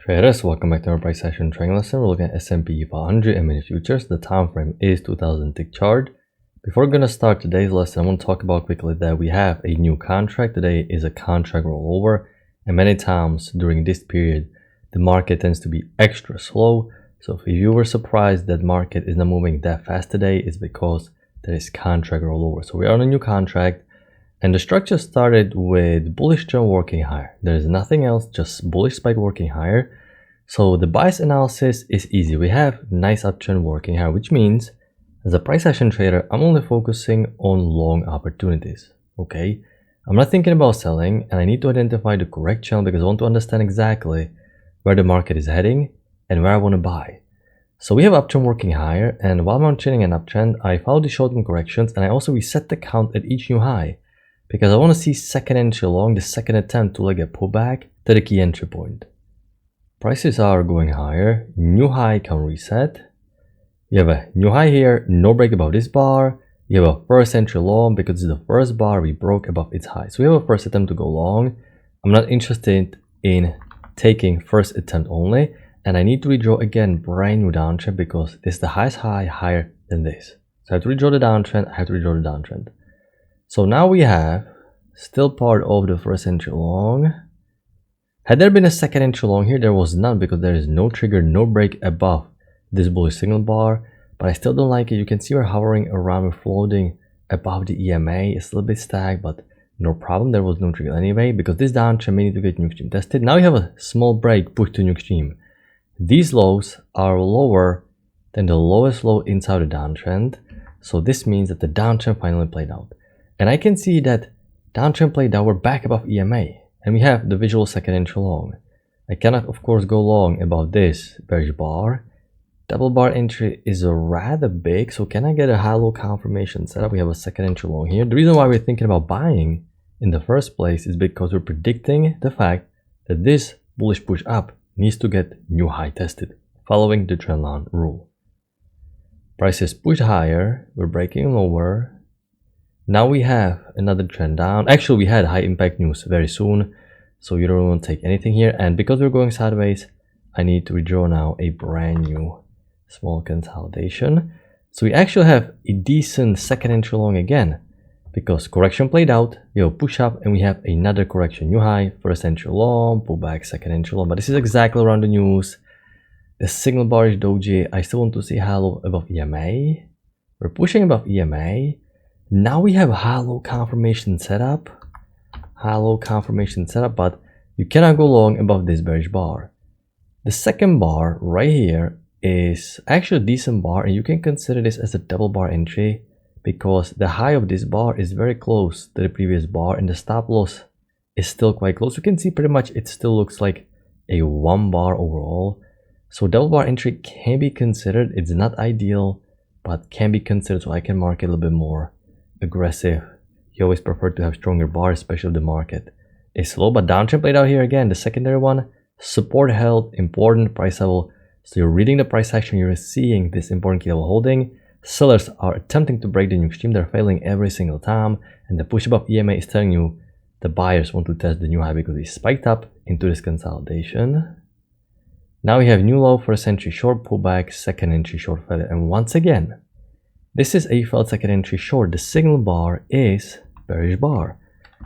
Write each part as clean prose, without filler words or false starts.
Traders, welcome back to our price action trading lesson. We're looking at S&P 500 and futures. The time frame is 2000 tick chart. Before we're going to start today's lesson, I want to talk about quickly that we have a new contract. Today is a contract rollover, and many times during this period, the market tends to be extra slow. So if you were surprised that market is not moving that fast today, it's because there is contract rollover. So we are on a new contract. And the structure started with bullish trend working higher. There is nothing else, just bullish spike working higher. So the bias analysis is easy. We have nice uptrend working higher, which means as a price action trader, I'm only focusing on long opportunities. Okay, I'm not thinking about selling, and I need to identify the correct channel because I want to understand exactly where the market is heading and where I want to buy. So we have uptrend working higher, and while I'm trading an uptrend, I follow the short-term corrections, and I also reset the count at each new high, because I want to see second entry along the second attempt to like a pullback to the key entry point. Prices are going higher, new high can reset. You have a new high here, no break above this bar. You have a first entry long because it's the first bar we broke above its high. So we have a first attempt to go long. I'm not interested in taking first attempt only, and I need to redraw again brand new downtrend because this is the highest high higher than this. So I have to redraw the downtrend, I have to redraw the downtrend. So now we have still part of the first entry long. Had there been a second entry long here, there was none because there is no trigger, no break above this bullish signal bar. But I still don't like it. You can see we're hovering around, we're floating above the EMA. It's a little bit stacked, but no problem. There was no trigger anyway because this downtrend may need to get new extreme tested. Now you have a small break push to new extreme. These lows are lower than the lowest low inside the downtrend. So this means that the downtrend finally played out. And I can see that downtrend played out, we're back above EMA. And we have the visual second entry long. I cannot, of course, go long above this bearish bar. Double bar entry is rather big, so can I get a high-low confirmation setup? We have a second entry long here. The reason why we're thinking about buying in the first place is because we're predicting the fact that this bullish push up needs to get new high tested, following the trendline rule. Prices push higher, we're breaking lower. Now we have another trend down. Actually, we had high impact news very soon, so you don't want to take anything here. And because we're going sideways, I need to redraw now a brand new small consolidation. So we actually have a decent second entry long again, because correction played out, you have push up, and we have another correction, new high, first entry long, pullback, second entry long. But this is exactly around the news. The signal bar is doji. I still want to see high-low above EMA. We're pushing above EMA. Now we have a high-low confirmation setup. High-low confirmation setup, but you cannot go long above this bearish bar. The second bar right here is actually a decent bar, and you can consider this as a double bar entry because the high of this bar is very close to the previous bar and the stop loss is still quite close. You can see pretty much it still looks like a one bar overall. So double bar entry can be considered. It's not ideal, but can be considered, so I can mark it a little bit more aggressive. You always prefer to have stronger bars, especially if the market is slow. But downtrend played out here again. The secondary one, support held, important price level. So you're reading the price action, you're seeing this important key level holding. Sellers are attempting to break the new extreme, they're failing every single time, and the push above EMA is telling you the buyers want to test the new high because we spiked up into this consolidation. Now we have new low, first entry short pullback, second entry short failure, and once again this is a failed second entry short. The signal bar is bearish bar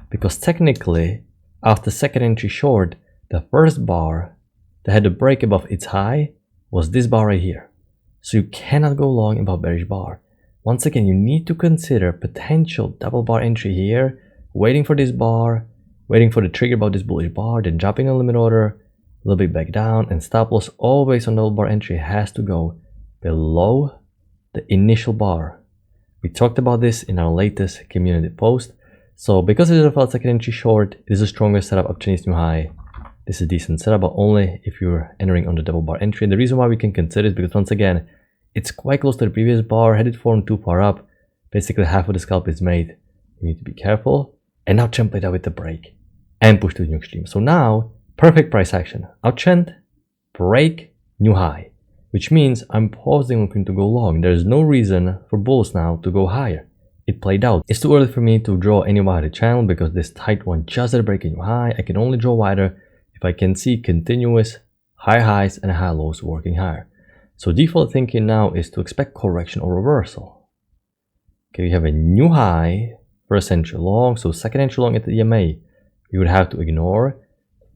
because technically after second entry short, the first bar that had a break above its high was this bar right here. So you cannot go long above bearish bar. Once again, you need to consider potential double bar entry here, waiting for this bar, waiting for the trigger above this bullish bar, then dropping a limit order, a little bit back down, and stop loss always on double bar entry has to go below the initial bar. We talked about this in our latest community post. So because it is a failed second entry short, it is a stronger setup up Chinese new high. This is a decent setup, but only if you're entering on the double bar entry. And the reason why we can consider is because once again, it's quite close to the previous bar. Had it formed too far up, basically half of the scalp is made. You need to be careful. And now trend played out with the break and push to the new extreme. So now, perfect price action. Uptrend, break, new high. Which means I'm pausing looking to go long. There's no reason for bulls now to go higher. It played out. It's too early for me to draw any wider channel because this tight one just had a break in high. I can only draw wider if I can see continuous higher highs and higher lows working higher. So default thinking now is to expect correction or reversal. Okay, we have a new high, first entry long, so second entry long at the EMA, we would have to ignore.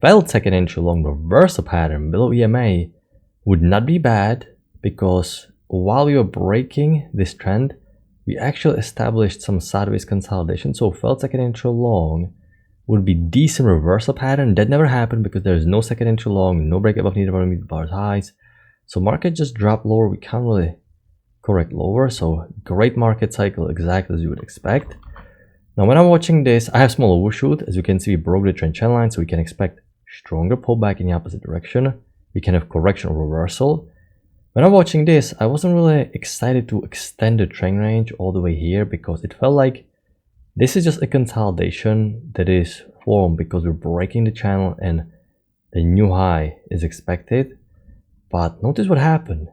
Failed second entry long reversal pattern below EMA would not be bad, because while we were breaking this trend, we actually established some sideways consolidation. So failed second entry long would be decent reversal pattern. That never happened because there is no second entry long, no break above needed bars highs. So market just dropped lower. We can't really correct lower. So great market cycle, exactly as you would expect. Now when I'm watching this, I have small overshoot. As you can see, we broke the trend channel line, so we can expect stronger pullback in the opposite direction. We can have correction or reversal. When I'm watching this, I wasn't really excited to extend the trend range all the way here, because it felt like this is just a consolidation that is formed because we're breaking the channel and the new high is expected. But notice what happened.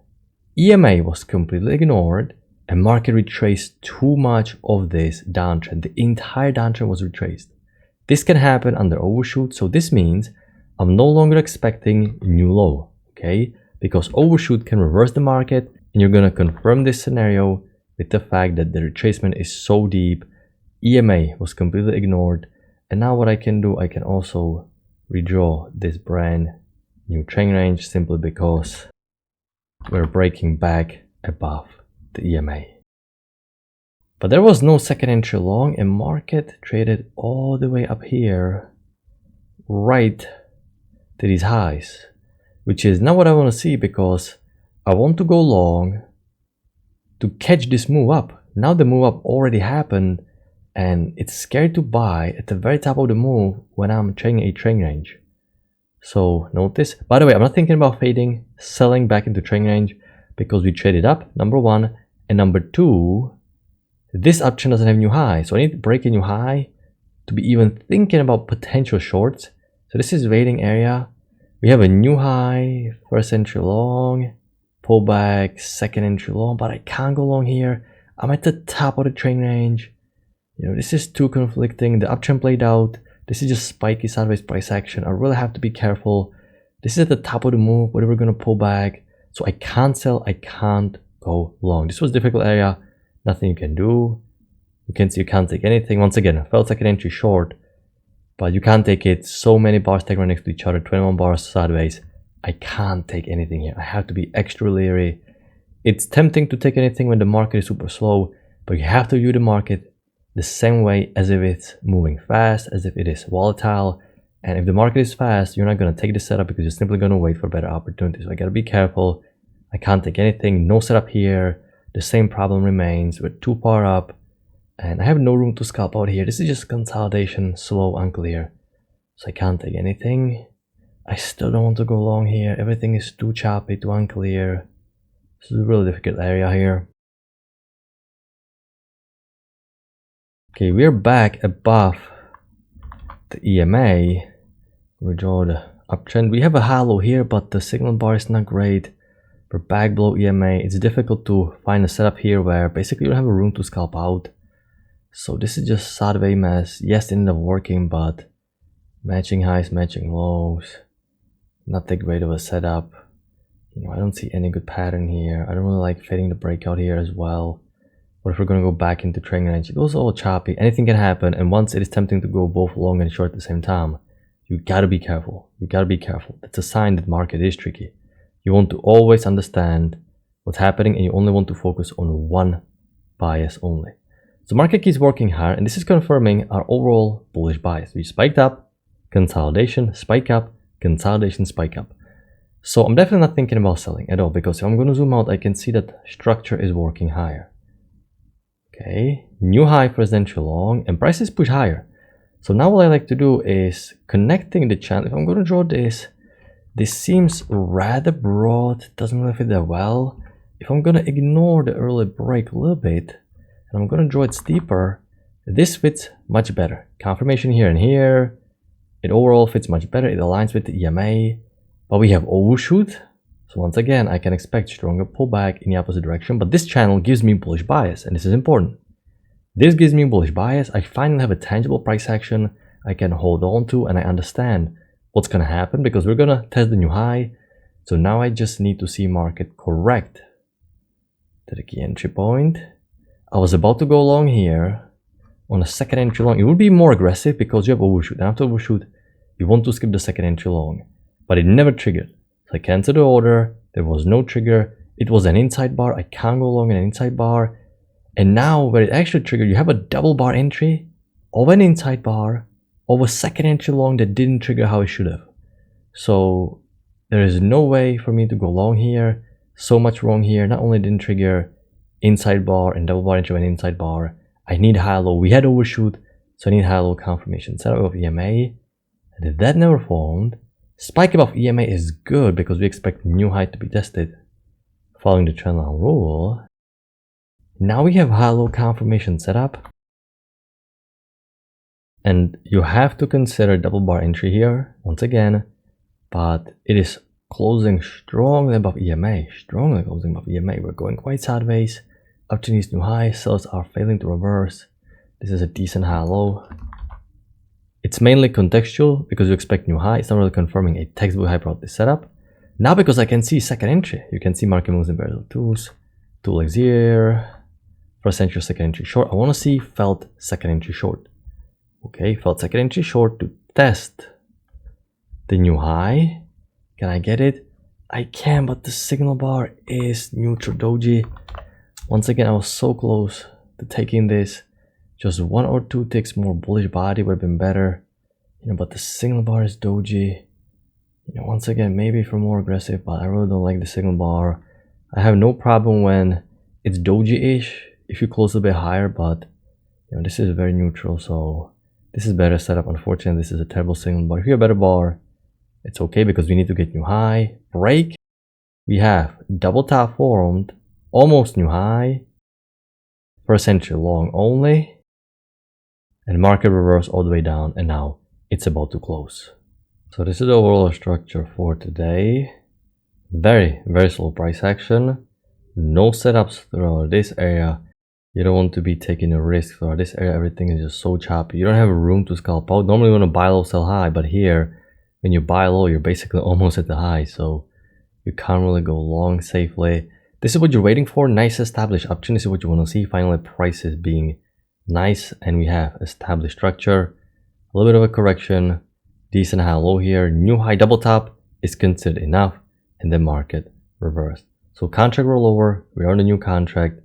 EMA was completely ignored and market retraced too much of this downtrend. The entire downtrend was retraced. This can happen under overshoot, so this means I'm no longer expecting new low, okay? Because overshoot can reverse the market, and you're gonna confirm this scenario with the fact that the retracement is so deep. EMA was completely ignored, and now what I can do, I can also redraw this brand new trend range simply because we're breaking back above the EMA. But there was no second entry long, and market traded all the way up here, right to these highs, which is not what I want to see, because I want to go long to catch this move up. Now the move up already happened, and it's scary to buy at the very top of the move when I'm trading a trend range. So notice, by the way, I'm not thinking about fading, selling back into trend range, because we traded up, number one, and number two, this uptrend doesn't have new high, so I need to break a new high to be even thinking about potential shorts. So this is waiting area. We have a new high, first entry long, pullback, second entry long, but I can't go long here. I'm at the top of the trend range. You know, this is too conflicting. The uptrend played out. This is just spiky sideways price action. I really have to be careful. This is at the top of the move, whether we're gonna pull back. So I can't sell, I can't go long. This was a difficult area. Nothing you can do. You can see you can't take anything. Once again, felt like an entry short, but you can't take it. So many bars taken right next to each other, 21 bars sideways. I can't take anything here. I have to be extra leery. It's tempting to take anything when the market is super slow, but you have to view the market the same way as if it's moving fast, as if it is volatile. And if the market is fast, you're not going to take the setup because you're simply going to wait for better opportunities. So I got to be careful. I can't take anything. No setup here. The same problem remains. We're too far up, and I have no room to scalp out here. This is just consolidation, slow, unclear. So I can't take anything. I still don't want to go long here. Everything is too choppy, too unclear. This is a really difficult area here. Okay, we're back above the EMA. Redraw the uptrend. We have a hollow here, but the signal bar is not great. We're back below EMA. It's difficult to find a setup here where basically you don't have a room to scalp out. So this is just sideways mess. Yes, it ended up working, but matching highs, matching lows. Not that great of a setup. You know, I don't see any good pattern here. I don't really like fading the breakout here as well. What if we're going to go back into trend range? It was all choppy. Anything can happen. And once it is tempting to go both long and short at the same time, you got to be careful. You got to be careful. It's a sign that market is tricky. You want to always understand what's happening, and you only want to focus on one bias only. So market keeps working hard, and this is confirming our overall bullish bias. We spiked up, consolidation, spike up, consolidation, spike up. So I'm definitely not thinking about selling at all, because if I'm going to zoom out, I can see that structure is working higher. Okay, new high for residential long, and prices push higher. So now what I like to do is connecting the channel. If I'm going to draw this seems rather broad, doesn't really fit that well. If I'm going to ignore the early break a little bit, and I'm going to draw it steeper, this fits much better. Confirmation here and here. It overall fits much better. It aligns with the EMA, but we have overshoot. So once again, I can expect stronger pullback in the opposite direction, but this channel gives me bullish bias, and this is important. This gives me bullish bias. I finally have a tangible price action I can hold on to, and I understand what's going to happen because we're going to test the new high. So now I just need to see market correct to the key entry point. I was about to go long here on a second entry long. It would be more aggressive because you have overshoot. And after overshoot, you want to skip the second entry long, but it never triggered. So I canceled the order. There was no trigger. It was an inside bar. I can't go long in an inside bar. And now where it actually triggered, you have a double bar entry of an inside bar of a second entry long that didn't trigger how it should have. So there is no way for me to go long here. So much wrong here. Not only didn't trigger inside bar and double bar entry of an inside bar, I need high-low. We had overshoot, so I need high-low confirmation. Setup of EMA. And that never formed. Spike above EMA is good because we expect new high to be tested following the trendline rule. Now we have high-low confirmation setup. And you have to consider double bar entry here once again, but it is closing strongly above EMA. Strongly closing above EMA. We're going quite sideways. Up to these new highs. Sellers are failing to reverse. This is a decent high-low. It's mainly contextual because you expect new high. It's not really confirming a textbook high probability setup. Now because I can see second entry, you can see market moves in parallel twos, 2 legs here, first entry, second entry short. I want to see felt second entry short. Okay, felt second entry short to test the new high. Can I get it? I can, but the signal bar is neutral doji. Once again, I was so close to taking this. Just 1 or 2 ticks more bullish body would have been better. But the signal bar is doji. Once again, maybe for more aggressive, but I really don't like the signal bar. I have no problem when it's doji-ish if you close a bit higher, but this is very neutral, so this is better setup. Unfortunately, this is a terrible signal bar. If you have a better bar, it's okay because we need to get new high. Break. We have double top formed, almost new high. First entry long only. And market reverse all the way down, and now it's about to close. So this is the overall structure for today. Very, very slow price action. No setups throughout this area. You don't want to be taking a risk throughout this area. Everything is just so choppy. You don't have room to scalp out. Normally you want to buy low, sell high, but here, when you buy low, you're basically almost at the high, so you can't really go long safely. This is what you're waiting for. Nice established uptrend. This is what you want to see. Finally, prices being nice, and we have established structure. A little bit of a correction. Decent high low here. New high double top is considered enough, and then market reversed. So contract rollover. We are on the new contract,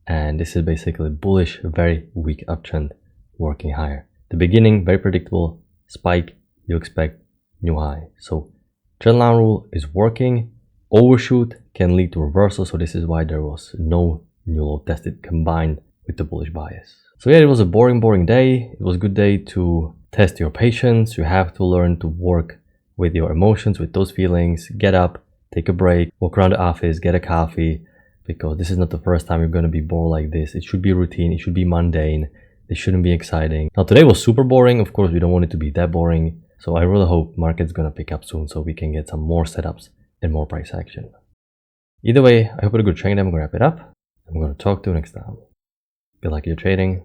and this is basically bullish, very weak uptrend working higher. The beginning very predictable. Spike, you expect new high. So trendline rule is working. Overshoot can lead to reversal, so this is why there was no new low tested combined with the bullish bias. So yeah, it was a boring day. It was a good day to test your patience. You have to learn to work with your emotions, with those feelings. Get up, take a break, walk around the office, get a coffee, because this is not the first time you're going to be bored like this. It should be routine. It should be mundane. It shouldn't be exciting. Now today was super boring. Of course, we don't want it to be that boring. So I really hope market's going to pick up soon so we can get some more setups and more price action. Either way, I hope you had a good trading day. I'm going to wrap it up. I'm going to talk to you next time. Good luck in your trading.